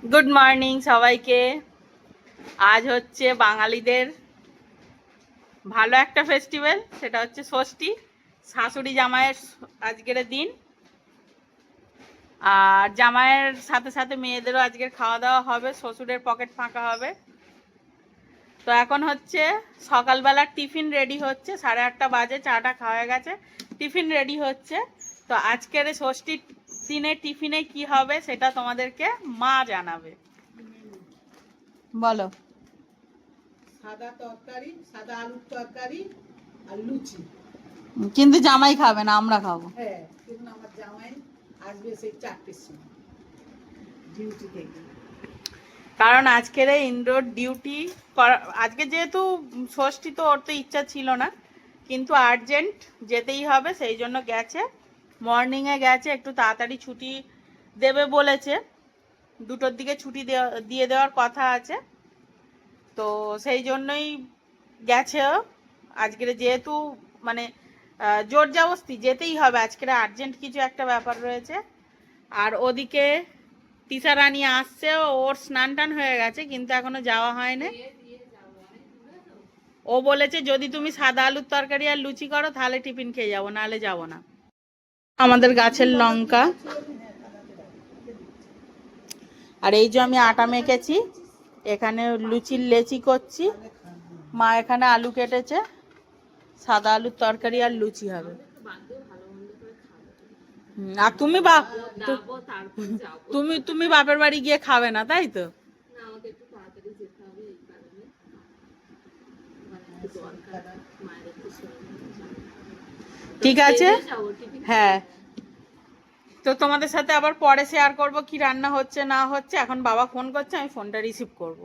Good morning সবাইকে। আজ হচ্ছে বাঙালিদের ভালো একটা ফেস্টিভ্যাল, সেটা হচ্ছে ষষ্ঠী। শাশুড়ি জামাইয়ের আজকের দিন, আর জামাইয়ের সাথে সাথে মেয়েদেরও আজকের খাওয়া দাওয়া হবে, শ্বশুরের পকেট ফাঁকা হবে। তো এখন হচ্ছে সকালবেলার টিফিন রেডি হচ্ছে, 8:30 বাজে, চাটা খাওয়া গেছে, টিফিন রেডি হচ্ছে। তো আজকের ষষ্ঠীর দিনে টিফিনে কি হবে সেটা তোমাদেরকে মা জানাবে। বলো। সাদা তরকারি, সাদা আলুর তরকারি আর লুচি। কিন্তু জামাই খাবে না, আমরা খাবো। হ্যাঁ, কিন্তু আমার জামাই আসবে সেই 4টের সময় ডিউটি থেকে। কারণ আজকের ইন্দ্রর ডিউটি আজকে যেহেতু ষষ্ঠী, তো ওর তো ইচ্ছা ছিল না, কিন্তু আর্জেন্ট যেতেই হবে, সেই জন্য গেছে। মর্নিংয়ে গেছে, একটু তাড়াতাড়ি ছুটি দেবে বলেছে, 2টোর দিকে ছুটি দিয়ে দেওয়ার কথা আছে। তো সেই জন্যই গেছে ও। আজকের যেহেতু মানে জোর জবরদস্তি যেতেই হবে, আজকের আর্জেন্ট কিছু একটা ব্যাপার রয়েছে। আর ওদিকে তিশা রানী আসছে, ওর স্নান টান হয়ে গেছে কিন্তু এখনো যাওয়া হয়নি। ও বলেছে যদি তুমি সাদা আলুর তরকারি আর লুচি করো তাহলে টিফিন খেয়ে যাবো, নাহলে যাবো না। আমাদের গাছের লঙ্কা। আর এই যে আমি আটা মেখেছি, এখানে লুচির লেচি করছি। মা এখানে আলু কেটেছে, সাদা আলুর তরকারি আর লুচি হবে। আর তুমি তুমি বাপের বাড়ি গিয়ে খাবে না, তাই তো? ঠিক আছে, হ্যাঁ। তো তোমাদের সাথে আবার পরে শেয়ার করব কি রান্না হচ্ছে না হচ্ছে। এখন বাবা ফোন করছে, আমি ফোনটা রিসিভ করব।